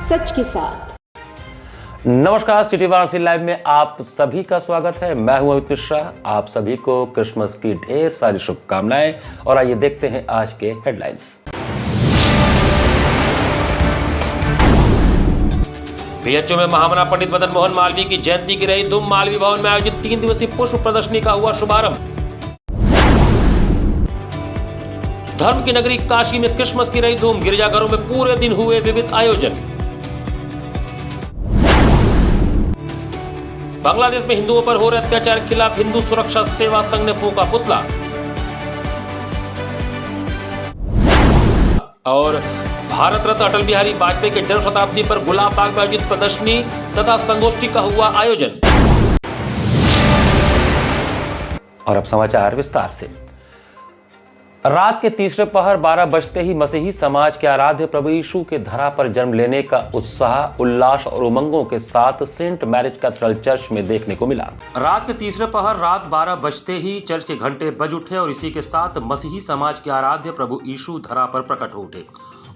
सच के साथ। नमस्कार, सिटी वाराणसी लाइव में आप सभी का स्वागत है। मैं हूं अमित मिश्रा। आप सभी को क्रिसमस की ढेर सारी शुभकामनाएं और आइए देखते हैं आज के हेडलाइंस। बीएचयू में महामना पंडित मदन मोहन मालवीय की जयंती की रही धूम। मालवीय भवन में आयोजित 3 दिवसीय पुष्प प्रदर्शनी का हुआ शुभारंभ। धर्म की नगरी काशी में क्रिसमस की रही धूम। गिरजाघरों में पूरे दिन हुए विविध आयोजन। बांग्लादेश में हिंदुओं पर हो रहे अत्याचार के खिलाफ हिंदू सुरक्षा सेवा संघ ने फूंका पुतला। और भारत रत्न अटल बिहारी वाजपेयी के जन्म शताब्दी पर गुलाब बाग में आयोजित प्रदर्शनी तथा संगोष्ठी का हुआ आयोजन। और अब समाचार विस्तार से। रात के तीसरे पहर 12 बजते ही मसीही समाज के आराध्य प्रभु यीशु के धरा पर जन्म लेने का उत्साह, उल्लास और उमंगों के साथ सेंट मैरिज कैथेड्रल चर्च में देखने को मिला। रात के तीसरे पहर रात 12 बजते ही चर्च के घंटे बज उठे और इसी के साथ मसीही समाज के आराध्य प्रभु यीशु धरा पर प्रकट हो उठे।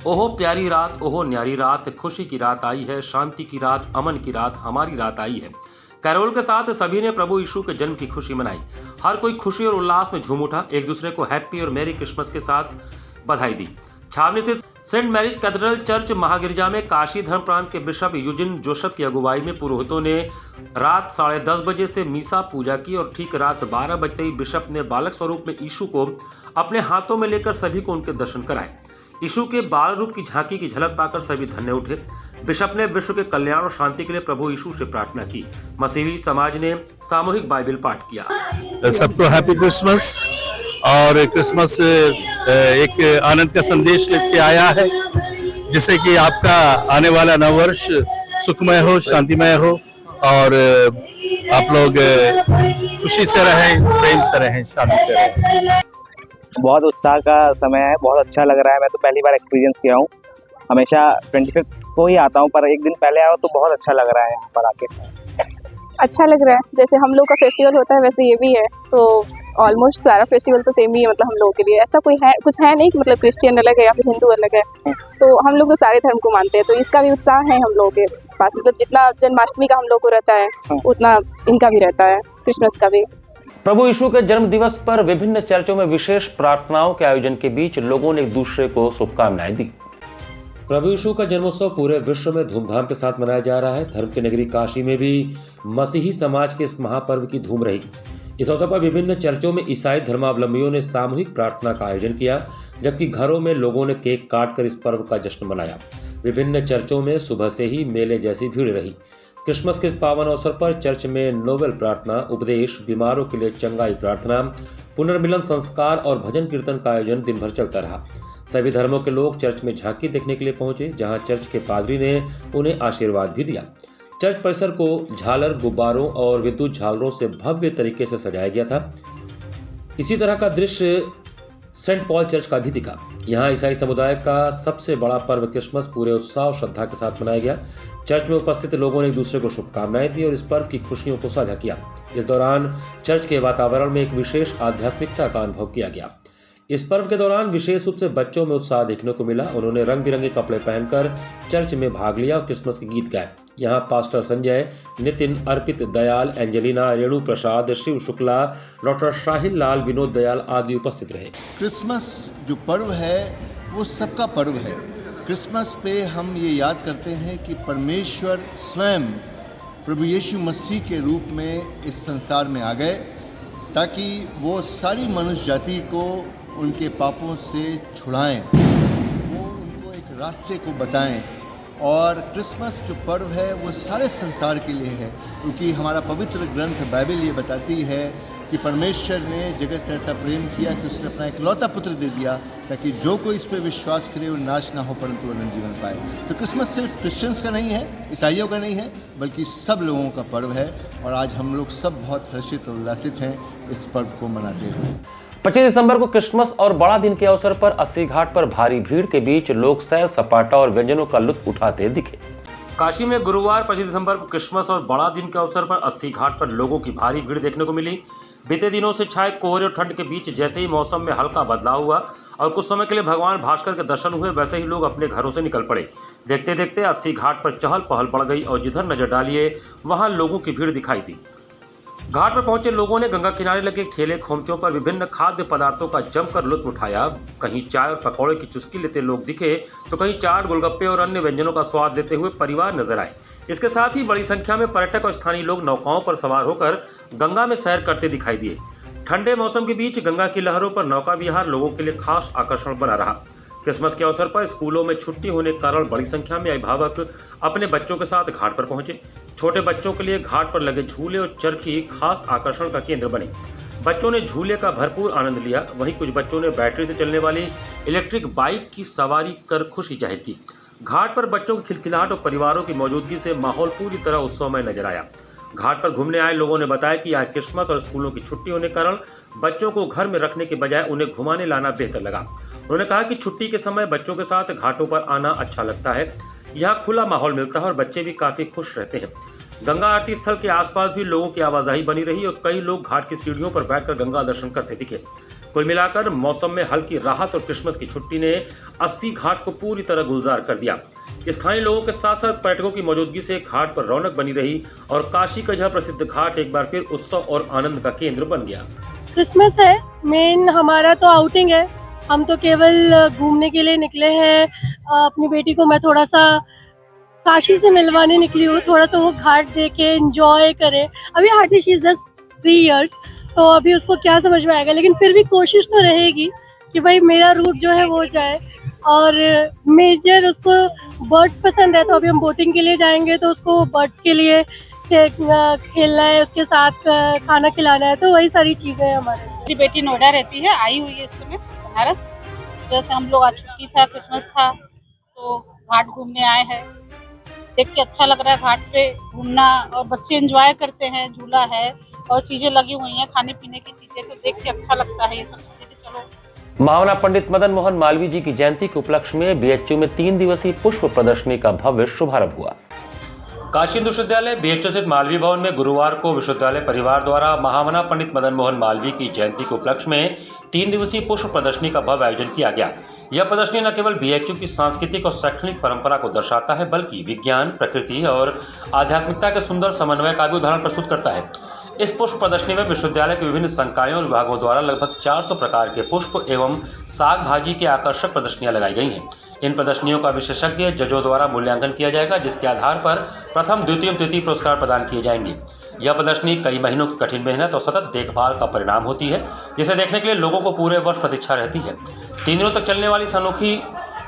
ओहो प्यारी रात, ओहो न्यारी रात, खुशी की रात आई है, शांति की रात, अमन की रात, हमारी रात आई है। कैरोल के साथ सभी ने प्रभु यीशु के जन्म की खुशी मनाई। हर कोई खुशी और उल्लास में झूम उठा, एक दूसरे को हैप्पी और मेरी क्रिसमस के साथ बधाई दी। छावनी स्थित सेंट मैरिज कैथेड्रल चर्च महागिरजा में काशी धर्म प्रांत के बिशप यूजिन जोसेफ की अगुवाई में पुरोहितों ने रात 10:30 बजे से मीसा पूजा की और ठीक रात 12 बजते ही बिशप ने बालक स्वरूप में यीशु को अपने हाथों में लेकर सभी को उनके दर्शन कराए। यीशु के बाल रूप की झांकी की झलक पाकर सभी धन्य उठे। बिशप ने विश्व के कल्याण और शांति के लिए प्रभु यीशु से प्रार्थना की। मसीही समाज ने सामूहिक बाइबल पाठ किया। सबको हैप्पी क्रिसमस। और क्रिसमस एक आनंद का संदेश लेके आया है, जिससे कि आपका आने वाला नववर्ष सुखमय हो, शांतिमय हो और आप लोग खुशी से रहें, प्रेम से रहें, शांति से रहें। बहुत उत्साह का समय है, बहुत अच्छा लग रहा है। मैं तो पहली बार एक्सपीरियंस किया हूँ। हमेशा 25 को ही आता हूँ, पर एक दिन पहले आया तो बहुत अच्छा लग रहा है यहाँ पर आके। अच्छा लग रहा है, जैसे हम लोग का फेस्टिवल होता है वैसे ये भी है, तो ऑलमोस्ट सारा फेस्टिवल तो सेम ही है। मतलब हम लोगों के लिए ऐसा कोई है कुछ है नहीं कि मतलब क्रिश्चियन अलग है या फिर हिंदू अलग है, तो हम लोग तो सारे धर्म को मानते हैं, तो इसका भी उत्साह है हम लोगों के पास। मतलब जितना जन्माष्टमी का हम लोग को रहता है उतना इनका भी रहता है, क्रिसमस का भी। प्रभु यीशु के जन्म दिवस पर विभिन्न चर्चों में विशेष प्रार्थनाओं के आयोजन के बीच लोगों ने एक दूसरे को शुभकामनाएं दी। प्रभु यीशु का जन्मोत्सव पूरे विश्व में धूमधाम के साथ मनाया जा रहा है। धर्म की नगरी काशी में भी मसीही समाज के इस महापर्व की धूम रही। इस अवसर पर विभिन्न चर्चों में ईसाई धर्मावलंबियों ने सामूहिक प्रार्थना का आयोजन किया, जबकि घरों में लोगों ने केक काटकर इस पर्व का जश्न मनाया। विभिन्न चर्चों में सुबह से ही मेले जैसी भीड़ रही। क्रिसमस के इस पावन अवसर पर चर्च में नोवेल प्रार्थना, उपदेश, बीमारों के लिए चंगाई प्रार्थना, पुनर्मिलन संस्कार और भजन कीर्तन का आयोजन दिन भर चलता रहा। सभी धर्मों के लोग चर्च में झांकी देखने के लिए पहुंचे, जहां चर्च के पादरी ने उन्हें आशीर्वाद भी दिया। चर्च परिसर को झालर, गुब्बारों और विद्युत झालरों से भव्य तरीके से सजाया गया था। इसी तरह का दृश्य सेंट पॉल चर्च का भी दिखा। यहाँ ईसाई समुदाय का सबसे बड़ा पर्व क्रिसमस पूरे उत्साह और श्रद्धा के साथ मनाया गया। चर्च में उपस्थित लोगों ने एक दूसरे को शुभकामनाएं दी और इस पर्व की खुशियों को साझा किया। इस दौरान चर्च के वातावरण में एक विशेष आध्यात्मिकता का अनुभव किया गया। इस पर्व के दौरान विशेष रूप से बच्चों में उत्साह देखने को मिला। उन्होंने रंग बिरंगे कपड़े पहनकर चर्च में भाग लिया और क्रिसमस के गीत गाए। यहाँ पास्टर संजय, नितिन, अर्पित, दयाल, एंजेलिना, रेणु प्रसाद, शिव शुक्ला, डॉक्टर शाहिल लाल, विनोद दयाल आदि उपस्थित रहे। क्रिसमस जो पर्व है वो सबका पर्व है। क्रिसमस पे हम ये याद करते हैं कि परमेश्वर स्वयं प्रभु यीशु मसीह के रूप में इस संसार में आ गए, ताकि वो सारी मनुष्य जाति को उनके पापों से छुड़ाएं, वो उनको एक रास्ते को बताएं। और क्रिसमस जो पर्व है वो सारे संसार के लिए है, क्योंकि हमारा पवित्र ग्रंथ बाइबल ये बताती है कि परमेश्वर ने जगत से ऐसा प्रेम किया कि उसने अपना इकलौता पुत्र दे दिया, ताकि जो कोई इस पर विश्वास करे वो नाश ना हो परंतु अनंत जीवन पाए। तो क्रिसमस सिर्फ क्रिश्चियंस का नहीं है, ईसाइयों का नहीं है, बल्कि सब लोगों का पर्व है। और आज हम लोग सब बहुत हर्षित और उल्लासित हैं इस पर्व को मनाते हुए। 25 दिसंबर को क्रिसमस और बड़ा दिन के अवसर पर अस्सी घाट पर भारी भीड़ के बीच लोग सैर सपाटा और व्यंजनों का लुत्फ उठाते दिखे। काशी में गुरुवार 25 दिसंबर को क्रिसमस और बड़ा दिन के अवसर पर 80 घाट पर लोगों की भारी भीड़ देखने को मिली। बीते दिनों से छाए कोहरे और ठंड के बीच जैसे ही मौसम में हल्का बदलाव हुआ और कुछ समय के लिए भगवान भास्कर के दर्शन हुए, वैसे ही लोग अपने घरों से निकल पड़े। देखते देखते 80 घाट पर चहल पहल बढ़ गई और जिधर नजर डालिए वहां लोगों की भीड़ दिखाई दी। घाट पर पहुंचे लोगों ने गंगा किनारे लगे ठेले खोमचों पर विभिन्न खाद्य पदार्थों का जमकर लुत्फ उठाया। कहीं चाय और पकौड़े की चुस्की लेते लोग दिखे तो कहीं चाट, गोलगप्पे और अन्य व्यंजनों का स्वाद लेते हुए परिवार नजर आए। इसके साथ ही बड़ी संख्या में पर्यटक और स्थानीय लोग नौकाओं पर सवार होकर गंगा में सैर करते दिखाई दिए। ठंडे मौसम के बीच गंगा की लहरों पर नौका विहार लोगों के लिए खास आकर्षण बना रहा। क्रिसमस के अवसर पर स्कूलों में छुट्टी होने के कारण बड़ी संख्या में अभिभावक अपने बच्चों के साथ घाट पर पहुंचे। छोटे बच्चों के लिए घाट पर लगे झूले और चरखी खास आकर्षण का केंद्र बने। बच्चों ने झूले का भरपूर आनंद लिया। वहीं कुछ बच्चों ने बैटरी से चलने वाली इलेक्ट्रिक बाइक की सवारी कर खुशी जाहिर की। घाट पर बच्चों की खिलखिलाहट और परिवारों की मौजूदगी से माहौल पूरी तरह उत्सवमय नजर आया। घाट पर घूमने आए लोगों ने बताया कि आज क्रिसमस और स्कूलों की छुट्टी होने के कारण बच्चों को घर में रखने के बजाय उन्हें घुमाने लाना बेहतर लगा। उन्होंने कहा कि छुट्टी के समय बच्चों के साथ घाटों पर आना अच्छा लगता है। यहाँ खुला माहौल मिलता है और बच्चे भी काफी खुश रहते हैं। गंगा आरती स्थल के आसपास भी लोगों की आवाजाही बनी रही और कई लोग घाट की सीढ़ियों पर बैठकर गंगा दर्शन करते दिखे। कुल मिलाकर मौसम में हल्की राहत और क्रिसमस की छुट्टी ने 80 घाट को पूरी तरह गुलजार कर दिया। स्थानीय लोगों के साथ साथ पर्यटकों की मौजूदगी से घाट पर रौनक बनी रही और काशी का यह प्रसिद्ध घाट एक बार फिर उत्सव और आनंद का केंद्र बन गया। क्रिसमस है मेन हमारा तो आउटिंग है। हम तो केवल घूमने के लिए निकले हैं। अपनी बेटी को मैं थोड़ा सा काशी से मिलवाने निकली हूँ, थोड़ा तो वो घाट देखे एंजॉय करे। अभी hardly she is just 3 years, तो अभी उसको क्या समझ में आएगा, लेकिन फिर भी कोशिश तो रहेगी कि भाई मेरा रूट जो है वो जाए। और मेजर उसको बर्ड्स पसंद है, तो अभी हम बोटिंग के लिए जाएंगे तो उसको बर्ड्स के लिए खेलना है, उसके साथ खाना खिलाना है, तो वही सारी चीज़ें हैं हमारे। मेरी बेटी नोएडा रहती है, आई हुई है इस समय बनारस। जैसे हम लोग आज छुट्टी था, क्रिसमस था, तो घाट घूमने आए हैं। देख के अच्छा लग रहा है घाट पे घूमना, और बच्चे एंजॉय करते हैं। झूला है और चीज़ें लगी हुई हैं खाने पीने की चीज़ें, तो देख के अच्छा लगता है ये सब चीज़ें। चलो, महामना पंडित मदन मोहन मालवीय जी की जयंती के उपलक्ष्य में बीएचयू में 3 दिवसीय पुष्प प्रदर्शनी का भव्य शुभारंभ हुआ। काशी हिंदू विश्वविद्यालय बीएचयू स्थित मालवीय भवन में गुरुवार को विश्वविद्यालय परिवार द्वारा महामना पंडित मदन मोहन मालवीय की जयंती के उपलक्ष्य में 3 दिवसीय पुष्प प्रदर्शनी का भव्य आयोजन किया गया। यह प्रदर्शनी न केवल बीएचयू की सांस्कृतिक और शैक्षणिक परंपरा को दर्शाता है, बल्कि विज्ञान, प्रकृति और आध्यात्मिकता के सुंदर समन्वय का भी उदाहरण प्रस्तुत करता है। इस पुष्प प्रदर्शनी में विश्वविद्यालय के विभिन्न संकायों और विभागों द्वारा लगभग 400 प्रकार के पुष्प एवं साग भाजी की आकर्षक प्रदर्शनियां लगाई गई हैं। इन प्रदर्शनियों का विशेषज्ञ जजों द्वारा मूल्यांकन किया जाएगा, जिसके आधार पर प्रथम, द्वितीय, तृतीय पुरस्कार प्रदान किए जाएंगे। यह प्रदर्शनी कई महीनों की कठिन मेहनत और सतत देखभाल का परिणाम होती है, जिसे देखने के लिए लोगों को पूरे वर्ष प्रतीक्षा रहती है। 3 दिनों तक चलने वाली इस अनोखी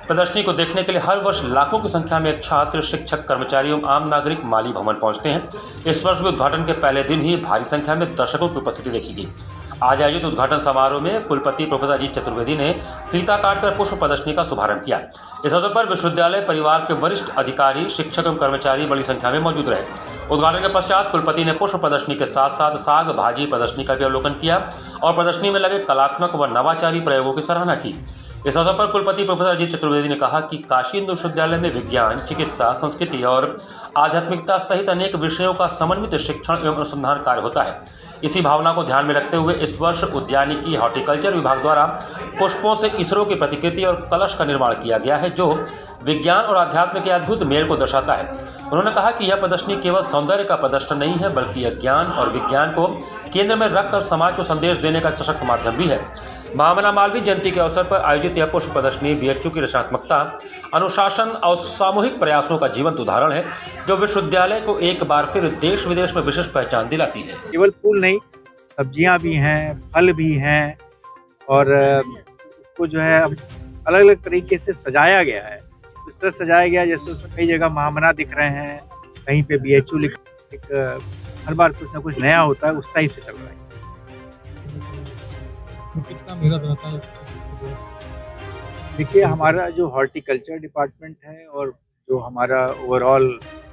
प्रदर्शनी को देखने के लिए हर वर्ष लाखों की संख्या में छात्र, शिक्षक, कर्मचारी एवं आम नागरिक माली भवन पहुंचते हैं। इस वर्ष के उद्घाटन के पहले दिन ही भारी संख्या में दर्शकों की उपस्थिति देखी गई। आज आयोजित उद्घाटन समारोह में कुलपति प्रोफेसर अजीत चतुर्वेदी ने फीता काटकर पुष्प प्रदर्शनी का शुभारंभ किया। इस अवसर पर विश्वविद्यालय परिवार के वरिष्ठ अधिकारी, शिक्षक एवं कर्मचारी बड़ी संख्या में मौजूद रहे। उद्घाटन के पश्चात कुलपति ने पुष्प प्रदर्शनी के साथ साथ साग भाजी प्रदर्शनी का भी अवलोकन किया और प्रदर्शनी में लगे कलात्मक व नवाचारी प्रयोगों की सराहना की। इस अवसर पर कुलपति प्रोफेसर अजीत चतुर्वेदी ने कहा कि काशी हिंदू विश्वविद्यालय में विज्ञान, चिकित्सा, संस्कृति और आध्यात्मिकता सहित अनेक विषयों का समन्वित शिक्षण एवं अनुसंधान कार्य होता है। इसी भावना को ध्यान में रखते हुए इस वर्ष उद्यानिकी हॉर्टिकल्चर विभाग द्वारा पुष्पों से इसरो की प्रतिकृति और कलश का निर्माण किया गया है, जो विज्ञान और अध्यात्म के अद्भुत मेल को दर्शाता है। उन्होंने कहा कि यह प्रदर्शनी केवल सौंदर्य का प्रदर्शन नहीं है, बल्कि यह ज्ञान और विज्ञान को केंद्र में रखकर समाज को संदेश देने का सशक्त माध्यम भी है। महामना मालवीय जयंती के अवसर पर आयोजित यह पुष्प प्रदर्शनी बीएचयू की रचनात्मकता, अनुशासन और सामूहिक प्रयासों का जीवंत उदाहरण है, जो विश्वविद्यालय को एक बार फिर देश विदेश में विशिष्ट पहचान दिलाती है। केवल फूल नहीं, सब्जियां भी हैं, फल भी हैं, और उसको जो है अलग अलग तरीके से सजाया गया है। इस तरह सजाया गया जैसे उसमें कई जगह महामना दिख रहे हैं, कहीं पे बीएचयू लिखा, हर बार कुछ ना कुछ नया होता है, उस टाइप से चल रहा है। कितना मेहनत रहता है? देखिए, हमारा जो हॉर्टिकल्चर डिपार्टमेंट है और जो हमारा ओवरऑल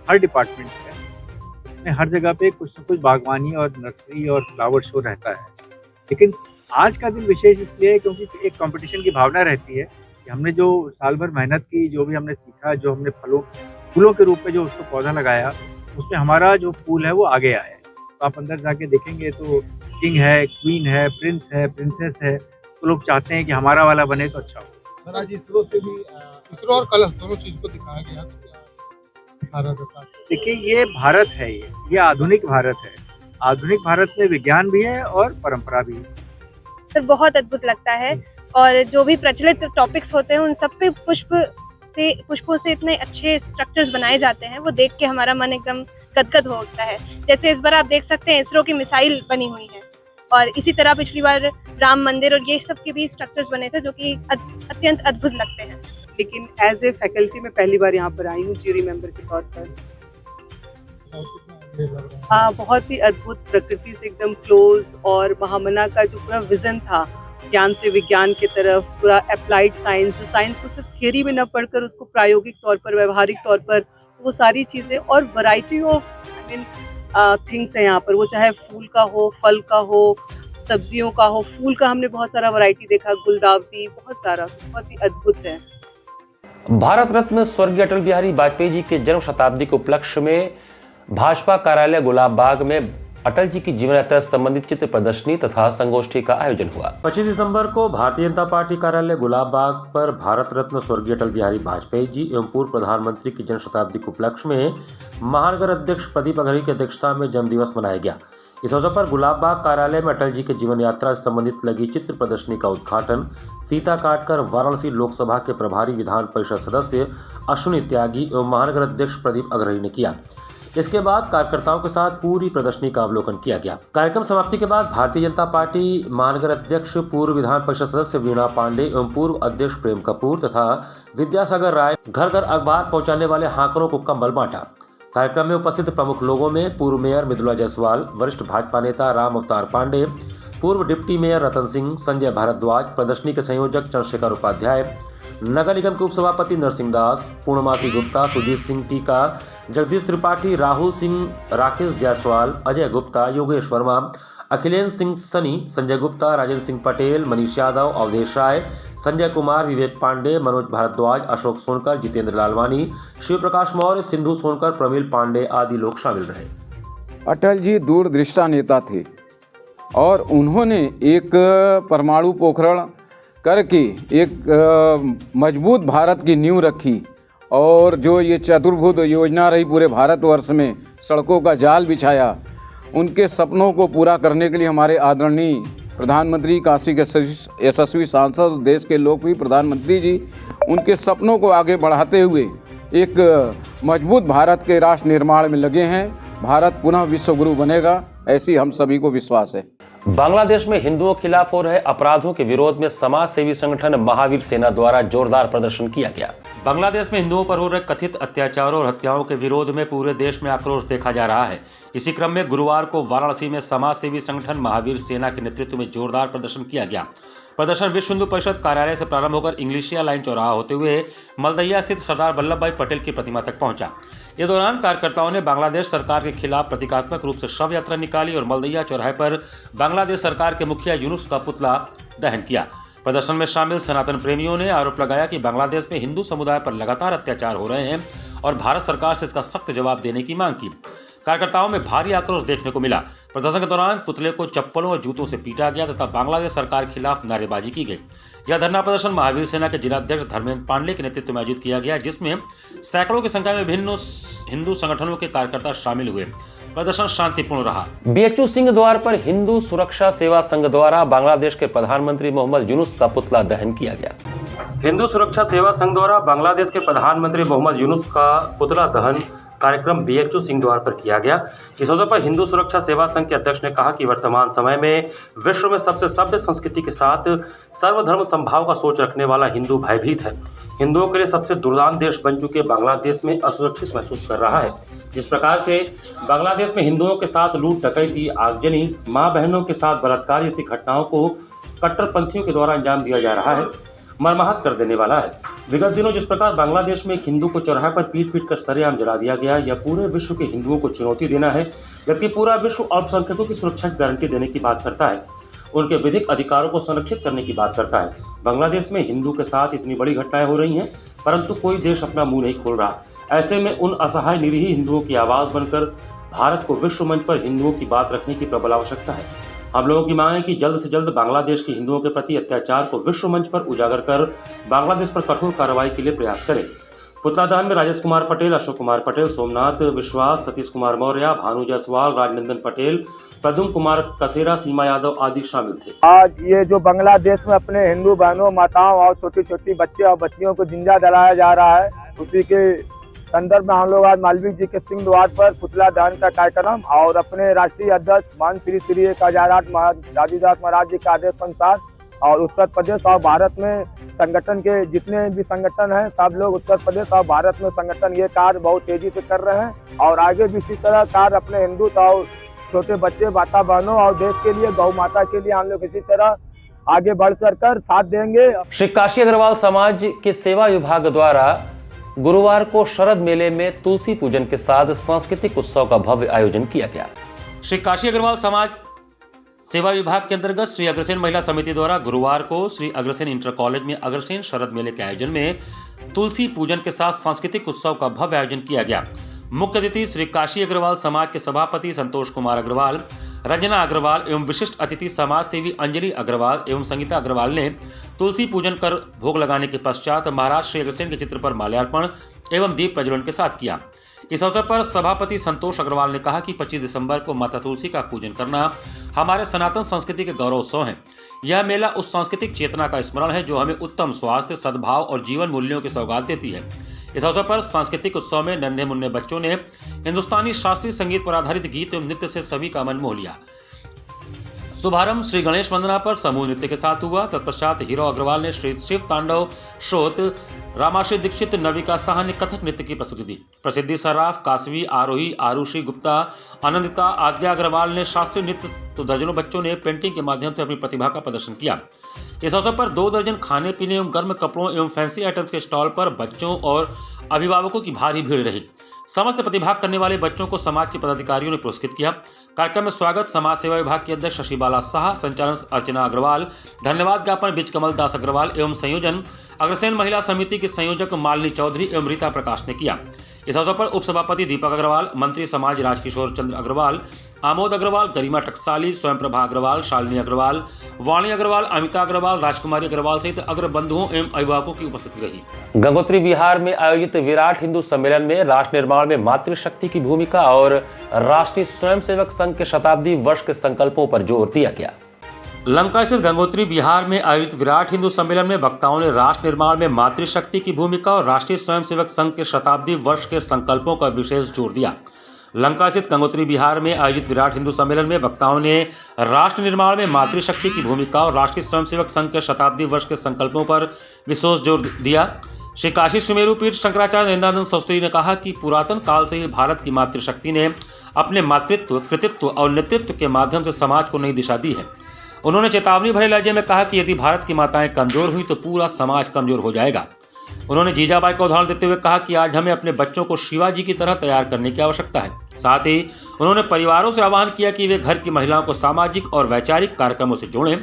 हर डिपार्टमेंट है, उसमें हर जगह पे कुछ न कुछ बागवानी और नर्सरी और फ्लावर शो रहता है। लेकिन आज का दिन विशेष इसलिए है क्योंकि एक कंपटीशन की भावना रहती है कि हमने जो साल भर मेहनत की, जो भी हमने सीखा, जो हमने फलों फूलों के रूप में जो उसको पौधा लगाया, उसमें हमारा जो फूल है वो आगे आया है। तो आप अंदर जाके देखेंगे तो किंग है, क्वीन है, प्रिंस है, प्रिंसेस है, तो लोग चाहते हैं कि हमारा वाला बने तो अच्छा हो। सर आज इसरो से भी इसरो और कलश दोनों चीज को दिखाया गया, तो क्या दिखा रहा था? देखिए ये भारत है, ये आधुनिक भारत है। आधुनिक भारत में विज्ञान भी है और परंपरा भी है। सर बहुत अद्भुत लगता है, और जो भी प्रचलित टॉपिक्स होते हैं उन सब पे पुष्पों से इतने अच्छे स्ट्रक्चर्स बनाए जाते हैं, वो देख के हमारा मन एकदम गदगद हो उठता है। जैसे इस बार आप देख सकते हैं इसरो की मिसाइल बनी हुई है, और इसी तरह पिछली बार राम मंदिर और ये सब के भी स्ट्रक्चर्स बने थे जो कि अत्यंत अद्भुत लगते हैं। लेकिन एज ए फैकल्टी में पहली बार यहाँ पर आई हूँ ज्यूरी मेंबर के तौर पर। हाँ, बहुत ही अद्भुत, प्रकृति से एकदम क्लोज, और महामना का जो पूरा विजन था ज्ञान से विज्ञान की तरफ, पूरा अप्लाइड साइंस, जो साइंस को सिर्फ थियरी में न पढ़कर उसको प्रायोगिक तौर पर, व्यवहारिक तौर पर, वो सारी चीज़ें, और वैरायटी ऑफ थिंग्स है यहाँ पर, वो चाहे फूल का हो, फल का हो, सब्जियों का हो। फूल का हमने बहुत सारा वैरायटी देखा, गुलदावदी, बहुत सारा, बहुत ही अद्भुत है। भारत रत्न स्वर्गीय अटल बिहारी वाजपेयी जी के जन्म शताब्दी के उपलक्ष्य में भाजपा कार्यालय गुलाब बाग में अटल जी की जीवन यात्रा से संबंधित चित्र प्रदर्शनी तथा संगोष्ठी का आयोजन हुआ। 25 दिसंबर को भारतीय जनता पार्टी कार्यालय गुलाब बाग पर भारत रत्न स्वर्गीय अटल बिहारी वाजपेयी जी एवं पूर्व प्रधानमंत्री की जन्म शताब्दी के उपलक्ष्य में महानगर अध्यक्ष प्रदीप अघरी की अध्यक्षता में जन्म दिवस मनाया गया। इस अवसर पर गुलाब बाग कार्यालय में अटल जी के जीवन यात्रा से संबंधित लगी चित्र प्रदर्शनी का उद्घाटन फीता काटकर वाराणसी लोकसभा के प्रभारी विधान परिषद सदस्य अश्विनी त्यागी एवं महानगर अध्यक्ष प्रदीप अघरी ने किया। इसके बाद कार्यकर्ताओं के साथ पूरी प्रदर्शनी का अवलोकन किया गया। कार्यक्रम समाप्ति के बाद भारतीय जनता पार्टी महानगर अध्यक्ष पूर्व विधान परिषद सदस्य वीणा पांडे एवं पूर्व अध्यक्ष प्रेम कपूर तथा विद्यासागर राय घर घर अखबार पहुंचाने वाले हाकरों को कंबल बांटा। कार्यक्रम में उपस्थित प्रमुख लोगों में पूर्व मेयर मृदुला जायसवाल, वरिष्ठ भाजपा नेता राम अवतार पांडे, पूर्व डिप्टी मेयर रतन सिंह, संजय भारद्वाज, प्रदर्शनी के संयोजक चंद्रशेखर उपाध्याय, नगर निगम के उपसभापति नरसिंह दास, पूर्णमासी गुप्ता, सुजीत सिंह टीका, जगदीश त्रिपाठी, राहुल सिंह, राकेश जायसवाल, अजय गुप्ता, योगेश वर्मा, अखिलेश सिंह सनी, संजय गुप्ता, राजेंद्र सिंह पटेल, मनीष यादव, अवधेश राय, संजय कुमार, विवेक पांडे, मनोज भारद्वाज, अशोक सोनकर, जितेंद्र लालवानी, शिव प्रकाश मौर्य, सिंधु सोनकर, प्रमिल पांडे आदि लोग शामिल रहे। अटल जी दूरदृष्टा नेता थे और उन्होंने एक परमाणु पोखरण करके एक मजबूत भारत की नींव रखी, और जो ये चतुर्भुज योजना रही पूरे भारतवर्ष में, सड़कों का जाल बिछाया। उनके सपनों को पूरा करने के लिए हमारे आदरणीय प्रधानमंत्री, काशी के यशस्वी सांसद, देश के लोकप्रिय प्रधानमंत्री जी, उनके सपनों को आगे बढ़ाते हुए एक मजबूत भारत के राष्ट्र निर्माण में लगे हैं। भारत पुनः विश्वगुरु बनेगा, ऐसी हम सभी को विश्वास है। बांग्लादेश में हिंदुओं के खिलाफ हो रहे अपराधों के विरोध में समाज सेवी संगठन महावीर सेना द्वारा जोरदार प्रदर्शन किया गया। बांग्लादेश में हिंदुओं पर हो रहे कथित अत्याचारों और हत्याओं के विरोध में पूरे देश में आक्रोश देखा जा रहा है। इसी क्रम में गुरुवार को वाराणसी में समाज सेवी संगठन महावीर सेना के नेतृत्व में जोरदार प्रदर्शन किया गया। प्रदर्शन विश्व हिंदू परिषद कार्यालय से प्रारंभ होकर इंग्लिशिया लाइन चौराहा होते हुए मलदहिया स्थित सरदार वल्लभ भाई पटेल की प्रतिमा तक पहुंचा। इस दौरान कार्यकर्ताओं ने बांग्लादेश सरकार के खिलाफ प्रतीकात्मक रूप से शव यात्रा निकाली और मलदहिया चौराहे पर बांग्लादेश सरकार के मुखिया यूनुस का पुतला दहन किया। प्रदर्शन में शामिल सनातन प्रेमियों ने आरोप लगाया कि बांग्लादेश में हिंदू समुदाय पर लगातार अत्याचार हो रहे हैं और भारत सरकार से इसका सख्त जवाब देने की मांग की। कार्यकर्ताओं में भारी आक्रोश देखने को मिला। प्रदर्शन के दौरान पुतले को चप्पलों और जूतों से पीटा गया तथा बांग्लादेश सरकार के खिलाफ नारेबाजी की गई। यह धरना प्रदर्शन महावीर सेना के जिलाध्यक्ष धर्मेंद्र पांडे के नेतृत्व में आयोजित किया गया, जिसमें सैकड़ों की संख्या में विभिन्न हिंदू संगठनों के कार्यकर्ता शामिल हुए। प्रदर्शन शांतिपूर्ण रहा। बीएचयू सिंह द्वार पर हिंदू सुरक्षा सेवा संघ द्वारा बांग्लादेश के प्रधानमंत्री मोहम्मद यूनुस का पुतला दहन किया गया। हिंदू सुरक्षा सेवा संघ द्वारा बांग्लादेश के प्रधानमंत्री मोहम्मद यूनुस का पुतला दहन कार्यक्रम बीएचयू सिंह द्वार पर किया गया। इस अवसर पर हिंदू सुरक्षा सेवा संघ के अध्यक्ष ने कहा कि वर्तमान समय में विश्व में सबसे सभ्य संस्कृति के साथ सर्वधर्म संभाव का सोच रखने वाला हिंदू भयभीत है। हिंदुओं के लिए सबसे दुर्दांत देश बन चुके बांग्लादेश में असुरक्षित महसूस कर रहा है। जिस प्रकार से बांग्लादेश में हिंदुओं के साथ लूट, डकैती, आगजनी, माँ बहनों के साथ बलात्कार जैसी घटनाओं को कट्टरपंथियों के द्वारा अंजाम दिया जा रहा है, मर्माहत कर देने वाला है। विगत दिनों जिस प्रकार बांग्लादेश में एक हिंदू को चौराहे पर पीट कर सरेआम जला दिया गया, यह पूरे विश्व के हिंदुओं को चुनौती देना है, जबकि पूरा विश्व अल्पसंख्यकों की सुरक्षा की गारंटी देने की बात करता है, उनके विधिक अधिकारों को संरक्षित करने की बात करता है। बांग्लादेश में हिंदू के साथ इतनी बड़ी घटनाएं हो रही हैं, परंतु कोई देश अपना मुंह नहीं खोल रहा। ऐसे में उन असहाय निरीह हिंदुओं की आवाज बनकर भारत को विश्व मंच पर हिंदुओं की बात रखने की प्रबल आवश्यकता है। हम लोगों की मांग है कि जल्द से जल्द बांग्लादेश के हिंदुओं के प्रति अत्याचार को विश्व मंच पर उजागर कर बांग्लादेश पर कठोर कार्रवाई के लिए प्रयास करें। पुतला दहन में राजेश कुमार पटेल, अशोक कुमार पटेल, सोमनाथ विश्वास, सतीश कुमार मौर्य, भानु जायसवाल, राजनंदन पटेल, प्रद्युम्न कुमार कसेरा, सीमा यादव आदि शामिल थे। आज ये जो बांग्लादेश में अपने हिंदू बहनों, माताओं और छोटी छोटी बच्चे और बच्चियों को जिंदा जलाया जा रहा है, उसी के संदर्भ में हम लोग आज मालवीय जी के सिंह द्वार पर पुतला दहन का कार्यक्रम और अपने राष्ट्रीय अध्यक्ष मान श्री 1008 राजूदास महाराज जी के आदेश अनुसार और उत्तर प्रदेश और भारत में संगठन के जितने भी संगठन हैं सब लोग उत्तर प्रदेश और भारत में संगठन ये कार्य बहुत तेजी से कर रहे हैं और आगे भी इसी तरह कार्य अपने हिंदू और छोटे बच्चे, माता बहनों और देश के लिए, गौ माता के लिए हम लोग इसी तरह आगे बढ़ चढ़कर साथ देंगे। श्री काशी अग्रवाल समाज के सेवा विभाग द्वारा गुरुवार को शरद मेले में तुलसी पूजन के साथ सांस्कृतिक उत्सव का भव्य आयोजन किया गया। श्री काशी अग्रवाल समाज सेवा विभाग के अंतर्गत श्री अग्रसेन महिला समिति द्वारा गुरुवार को श्री अग्रसेन इंटर कॉलेज में अग्रसेन शरद मेले के आयोजन में तुलसी पूजन के साथ सांस्कृतिक उत्सव का भव्य आयोजन किया गया। मुख्य अतिथि श्री काशी अग्रवाल समाज के सभापति संतोष कुमार अग्रवाल, रंजना अग्रवाल एवं विशिष्ट अतिथि समाज सेवी अंजलि अग्रवाल एवं संगीता अग्रवाल ने तुलसी पूजन कर भोग लगाने के पश्चात महाराज श्री अग्रसेन के चित्र पर माल्यार्पण एवं दीप प्रज्वलन के साथ किया। इस अवसर पर सभापति संतोष अग्रवाल ने कहा कि 25 दिसंबर को माता तुलसी का पूजन करना हमारे सनातन संस्कृति के गौरवोत्सव है। यह मेला उस सांस्कृतिक चेतना का स्मरण है जो हमें उत्तम स्वास्थ्य, सद्भाव और जीवन मूल्यों की सौगात देती है। इस अवसर पर सांस्कृतिक उत्सव में नन्हे मुन्ने बच्चों ने हिंदुस्तानी शास्त्रीय संगीत पर आधारित गीत एवं नृत्य से सभी का मन मोह लिया। शुभारंभ श्री गणेश वंदना पर समूह नृत्य के साथ हुआ। तत्पश्चात हीरो अग्रवाल ने श्री शिव तांडव, श्रोत, रामाश्री दीक्षित, नविका साहा ने कथक नृत्य की प्रस्तुति दी। प्रसिद्धि सर्राफ, कासवी, आरोही, आरुषि गुप्ता, आनंदिता, आद्या अग्रवाल ने शास्त्रीय नृत्य तो दर्जनों बच्चों ने पेंटिंग के माध्यम से अपनी प्रतिभा का प्रदर्शन किया। इस अवसर पर 2 दर्जन खाने पीने एवं गर्म कपड़ों एवं फैंसी आइटम्स के स्टॉल पर बच्चों और अभिभावकों की भारी भीड़ रही। समस्त प्रतिभाग करने वाले बच्चों को समाज के पदाधिकारियों ने पुरस्कृत किया। कार्यक्रम में स्वागत समाज सेवा विभाग की अध्यक्ष शशिबाला साहा, संचालन अर्चना अग्रवाल, धन्यवाद ज्ञापन बीच कमल दास अग्रवाल एवं संयोजन अग्रसेन महिला समिति की संयोजक मालिनी चौधरी एवं रीता प्रकाश ने किया। इस अवसर पर उपसभापति दीपक अग्रवाल, मंत्री समाज राजकिशोर चंद्र अग्रवाल, आमोद अग्रवाल, गरिमा टकसाली, स्वयं प्रभा अग्रवाल, शालिनी अग्रवाल, वाणी अग्रवाल, अमिता अग्रवाल, राजकुमारी अग्रवाल सहित अग्र बंधुओं एवं अभिभावकों की उपस्थिति रही। गंगोत्री बिहार में आयोजित विराट हिंदू सम्मेलन में राष्ट्र निर्माण में मातृशक्ति की भूमिका और राष्ट्रीय स्वयंसेवक संघ के शताब्दी वर्ष के संकल्पों पर जोर दिया गया। लंका स्थित गंगोत्री बिहार में आयोजित विराट हिंदू सम्मेलन में वक्ताओं ने राष्ट्र निर्माण में मातृशक्ति की भूमिका और राष्ट्रीय स्वयंसेवक संघ के शताब्दी वर्ष के संकल्पों का विशेष जोर दिया। लंका स्थित गंगोत्री बिहार में आयोजित विराट हिंदू सम्मेलन में वक्ताओं ने राष्ट्र निर्माण में मातृशक्ति की भूमिका और राष्ट्रीय स्वयंसेवक संघ के शताब्दी वर्ष के संकल्पों पर विशेष जोर दिया। श्री काशी सुमेरु पीठ शंकराचार्य नरेंद्रानंद सरस्वती ने कहा कि पुरातन काल से ही भारत की मातृशक्ति ने अपने मातृत्व, कृतित्व और नेतृत्व के माध्यम से समाज को नई दिशा दी है। उन्होंने चेतावनी भरे लहजे में कहा कि यदि भारत की माताएं कमजोर हुई तो पूरा समाज कमजोर हो जाएगा। उन्होंने जीजाबाई का उदाहरण देते हुए कहा कि आज हमें अपने बच्चों को शिवाजी की तरह तैयार करने की आवश्यकता है। साथ ही उन्होंने परिवारों से आह्वान किया कि वे घर की महिलाओं को सामाजिक और वैचारिक कार्यक्रमों से जोड़ें,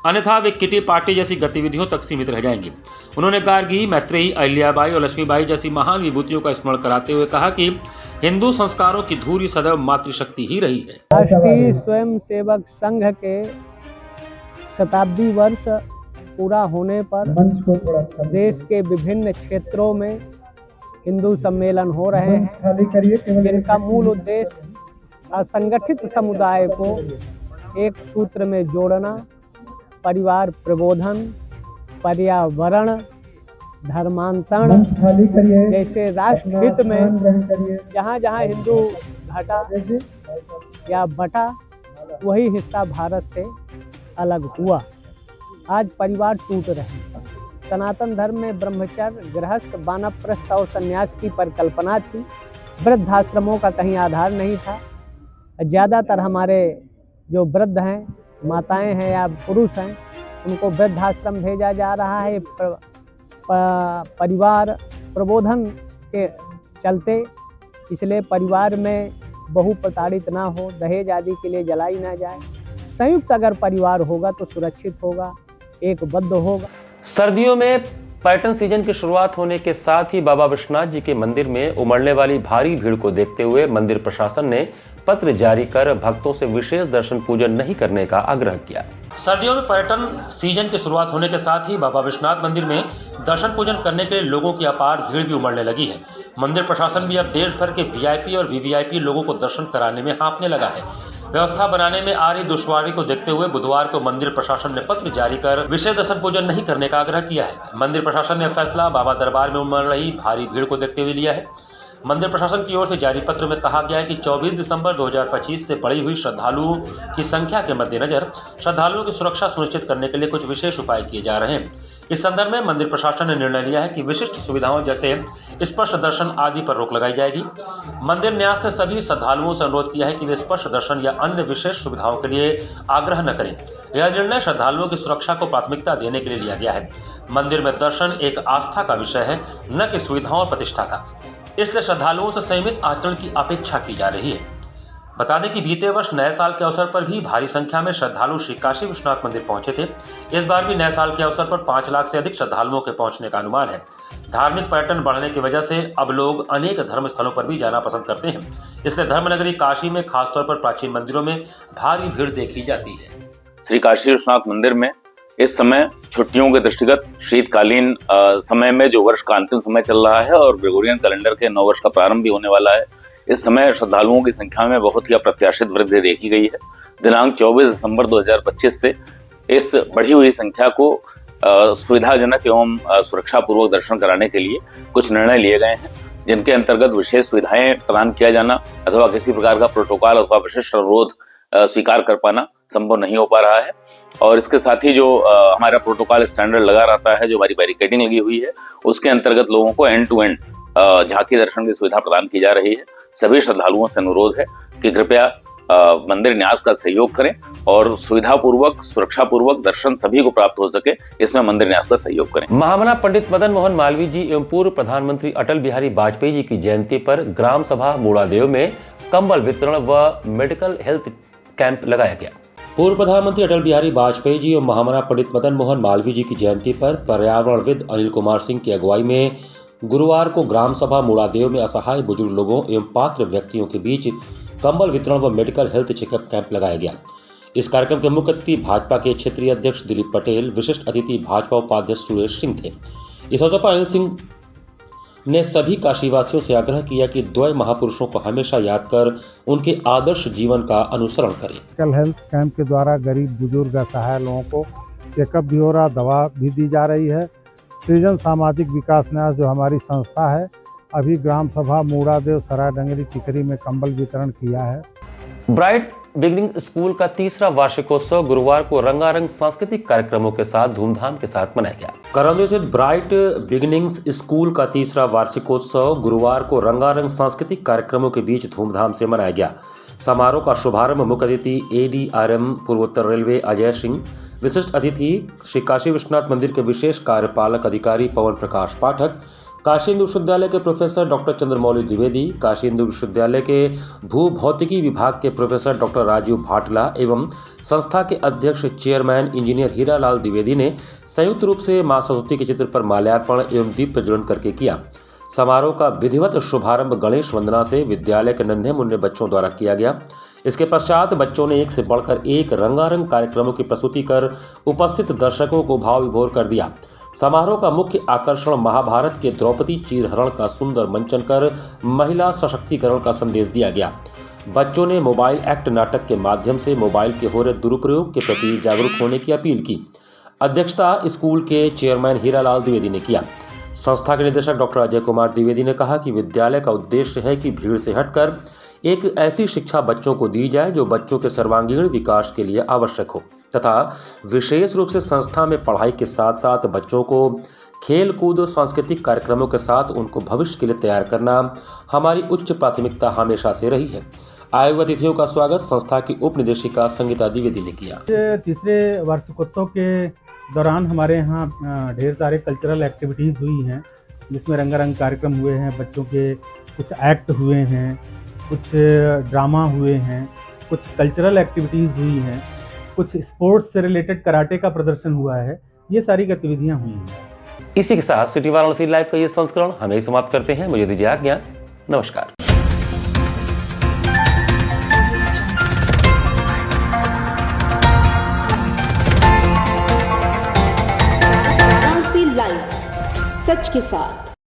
अन्यथा वे किटी पार्टी जैसी गतिविधियों तक सीमित रह जाएंगी। उन्होंने गार्गी, मैत्रेयी, अहिल्याबाई और लक्ष्मीबाई जैसी महान विभूतियों का स्मरण कराते हुए कहा कि हिंदू संस्कारों की धुरी सदैव मातृशक्ति ही रही है। राष्ट्रीय स्वयंसेवक संघ के शताब्दी वर्ष पूरा होने पर देश के विभिन्न क्षेत्रों में हिंदू सम्मेलन हो रहे हैं, जिनका मूल उद्देश्य असंगठित समुदाय को एक सूत्र में जोड़ना, परिवार प्रबोधन, पर्यावरण, धर्मांतरण जैसे राष्ट्र हित में जहाँ जहाँ हिंदू घटा या बटा वही हिस्सा भारत से अलग हुआ। आज परिवार टूट रहे हैं। सनातन धर्म में ब्रह्मचर्य, गृहस्थ, वानप्रस्थ और संन्यास की परिकल्पना थी। वृद्धाश्रमों का कहीं आधार नहीं था। ज़्यादातर हमारे जो वृद्ध हैं, माताएं हैं या पुरुष हैं, उनको वृद्धाश्रम भेजा जा रहा है परिवार प्रबोधन के चलते। इसलिए परिवार में बहु प्रताड़ित ना हो, दहेज आदि के लिए जलाई ना जाए। संयुक्त अगर परिवार होगा तो सुरक्षित होगा, एकबद्ध होगा। सर्दियों में पर्यटन सीजन की शुरुआत होने के साथ ही बाबा विश्वनाथ जी के मंदिर में उमड़ने वाली भारी भीड़ को देखते हुए मंदिर प्रशासन ने पत्र जारी कर भक्तों से विशेष दर्शन पूजन नहीं करने का आग्रह किया। सर्दियों में पर्यटन सीजन की शुरुआत होने के साथ ही बाबा विश्वनाथ मंदिर में दर्शन पूजन करने के लिए लोगों की अपार भीड़ भी उमड़ने लगी है। मंदिर प्रशासन भी अब देश भर के वीआईपी और वीवीआईपी लोगों को दर्शन कराने में हाँफने लगा है। व्यवस्था बनाने में आ रही दुश्वारी को देखते हुए बुधवार को मंदिर प्रशासन ने पत्र जारी कर विशेष दर्शन पूजन नहीं करने का आग्रह किया है। मंदिर प्रशासन ने फैसला बाबा दरबार में उमड़ रही भारी भीड़ को देखते हुए लिया है। मंदिर प्रशासन की ओर से जारी पत्र में कहा गया है कि 24 दिसंबर 2025 से बढ़ी हुई श्रद्धालुओं की संख्या के मद्देनजर श्रद्धालुओं की सुरक्षा सुनिश्चित करने के लिए कुछ विशेष उपाय किए जा रहे हैं। इस संदर्भ में मंदिर प्रशासन ने निर्णय लिया है कि विशिष्ट सुविधाओं जैसे स्पर्श दर्शन आदि पर रोक लगाई जाएगी। मंदिर न्यास ने सभी श्रद्धालुओं से अनुरोध किया है कि वे स्पर्श दर्शन या अन्य विशेष सुविधाओं के लिए आग्रह न करें। यह निर्णय श्रद्धालुओं की सुरक्षा को प्राथमिकता देने के लिए लिया गया है। मंदिर में दर्शन एक आस्था का विषय है, न कि सुविधाओं और प्रतिष्ठा का, इसलिए श्रद्धालुओं से संयमित आचरण की अपेक्षा की जा रही है। बता दें कि बीते वर्ष नए साल के अवसर पर भी भारी संख्या में श्रद्धालु श्री काशी विश्वनाथ मंदिर पहुंचे थे। इस बार भी नए साल के अवसर पर 5 लाख से अधिक श्रद्धालुओं के पहुंचने का अनुमान है। धार्मिक पर्यटन बढ़ने की वजह से अब लोग अनेक धर्म स्थलों पर भी जाना पसंद करते हैं, इसलिए धर्मनगरी काशी में खासतौर पर प्राचीन मंदिरों में भारी भीड़ देखी जाती है। श्री काशी विश्वनाथ मंदिर में इस समय छुट्टियों के दृष्टिगत शीतकालीन समय में जो वर्ष का अंतिम समय चल रहा है और ग्रेगोरियन कैलेंडर के नव वर्ष का प्रारंभ भी होने वाला है, इस समय श्रद्धालुओं की संख्या में बहुत ही अप्रत्याशित वृद्धि देखी गई है। दिनांक 24 दिसंबर 2025 से इस बढ़ी हुई संख्या को सुविधाजनक एवं सुरक्षापूर्वक दर्शन कराने के लिए कुछ निर्णय लिए गए हैं, जिनके अंतर्गत विशेष सुविधाएं प्रदान किया जाना अथवा किसी प्रकार का प्रोटोकॉल अथवा विशिष्ट अनुरोध स्वीकार कर पाना संभव नहीं हो पा रहा है। और इसके साथ ही जो हमारा प्रोटोकॉल स्टैंडर्ड लगा रहता है, जो हमारी बैरिकेडिंग लगी हुई है, उसके अंतर्गत लोगों को एंड टू एंड झांकी दर्शन की सुविधा प्रदान की जा रही है। सभी श्रद्धालुओं से अनुरोध है कि कृपया मंदिर न्यास का सहयोग करें और सुविधापूर्वक सुरक्षापूर्वक दर्शन सभी को प्राप्त हो सके, इसमें मंदिर न्यास का सहयोग करें। महामना पंडित मदन मोहन मालवीय जी एवं पूर्व प्रधानमंत्री अटल बिहारी वाजपेयी जी की जयंती पर ग्राम सभा मूड़ादेव में कंबल वितरण व मेडिकल हेल्थ कैंप लगाया गया। पूर्व प्रधानमंत्री अटल बिहारी वाजपेयी जी एवं महामना पंडित मदन मोहन मालवीय जी की जयंती पर पर्यावरणविद अनिल कुमार सिंह की अगुवाई में गुरुवार को ग्राम सभा मूड़ादेव में असहाय बुजुर्ग लोगों एवं पात्र व्यक्तियों के बीच कंबल वितरण व मेडिकल हेल्थ चेकअप कैंप लगाया गया। इस कार्यक्रम के मुख्य अतिथि भाजपा के क्षेत्रीय अध्यक्ष दिलीप पटेल, विशिष्ट अतिथि भाजपा उपाध्यक्ष सुरेश सिंह थे। इस अवसर पर अनिल सिंह ने सभी काशीवासियों से आग्रह किया कि द्वय महापुरुषों को हमेशा याद कर उनके आदर्श जीवन का अनुसरण करें। मेडिकल हेल्थ कैंप के द्वारा गरीब बुजुर्ग असहाय लोगों को चेकअप भी हो रहा, दवा भी दी जा रही है। सृजन सामाजिक विकास न्यास जो हमारी संस्था है, अभी ग्राम सभा मूड़ादेव सराय डंगरी टिकरी में कंबल वितरण किया है। ब्राइट बिगनिंग स्कूल का तीसरा वार्षिकोत्सव गुरुवार को रंगारंग सांस्कृतिक कार्यक्रमों के साथ धूमधाम के साथ मनाया गया। करौली स्थित ब्राइट बिगनिंग्स स्कूल का तीसरा वार्षिकोत्सव गुरुवार को रंगारंग सांस्कृतिक कार्यक्रमों के बीच धूमधाम से मनाया गया। समारोह का शुभारंभ मुख्य अतिथि ADRM पूर्वोत्तर रेलवे अजय सिंह, विशिष्ट अतिथि श्री काशी विश्वनाथ मंदिर के विशेष कार्यपालक अधिकारी पवन प्रकाश पाठक, काशी हिंदू विश्वविद्यालय के प्रोफेसर डॉक्टर चंद्रमौली द्विवेदी, काशी हिंदू विश्वविद्यालय के भू भौतिकी विभाग के प्रोफेसर डॉक्टर राजीव भाटला एवं संस्था के अध्यक्ष चेयरमैन इंजीनियर हीरालाल द्विवेदी ने संयुक्त रूप से मां सरस्वती के चित्र पर माल्यार्पण एवं दीप प्रज्वलन करके किया। समारोह का विधिवत शुभारंभ गणेश वंदना से विद्यालय के नन्हे मुन्ने बच्चों द्वारा किया गया। इसके पश्चात बच्चों ने एक से बढ़कर एक रंगारंग कार्यक्रमों की प्रस्तुति कर उपस्थित दर्शकों को भाव विभोर कर दिया। समारोह का मुख्य आकर्षण महाभारत के द्रौपदी चीरहरण का सुंदर मंचन कर महिला सशक्तिकरण का संदेश दिया गया। बच्चों ने मोबाइल एक्ट नाटक के माध्यम से मोबाइल के हो रहे दुरुपयोग के प्रति जागरूक होने की अपील की। अध्यक्षता स्कूल के चेयरमैन हीरालाल द्विवेदी ने किया। संस्था के निदेशक डॉक्टर अजय कुमार द्विवेदी ने कहा कि विद्यालय का उद्देश्य है कि भीड़ से हटकर एक ऐसी शिक्षा बच्चों को दी जाए जो बच्चों के सर्वांगीण विकास के लिए आवश्यक हो तथा विशेष रूप से संस्था में पढ़ाई के साथ साथ बच्चों को खेल कूद सांस्कृतिक कार्यक्रमों के साथ उनको भविष्य के लिए तैयार करना हमारी उच्च प्राथमिकता हमेशा से रही है। आए हुए अतिथियों का स्वागत संस्था की उप निदेशिका संगीता द्विवेदी ने किया। तीसरे वार्षिकोत्सव के दौरान हमारे यहाँ ढेर सारे कल्चरल एक्टिविटीज़ हुई हैं, जिसमें रंगारंग कार्यक्रम हुए हैं, बच्चों के कुछ एक्ट हुए हैं, कुछ ड्रामा हुए हैं, कुछ कल्चरल एक्टिविटीज़ हुई हैं, कुछ स्पोर्ट्स से रिलेटेड कराटे का प्रदर्शन हुआ है। ये सारी गतिविधियाँ हुई हैं। इसी के साथ सिटी वाराणसी लाइव का ये संस्करण हमें समाप्त करते हैं। मुझे दीजिए आज्ञा। नमस्कार। वाराणसी लाइव, सच के साथ।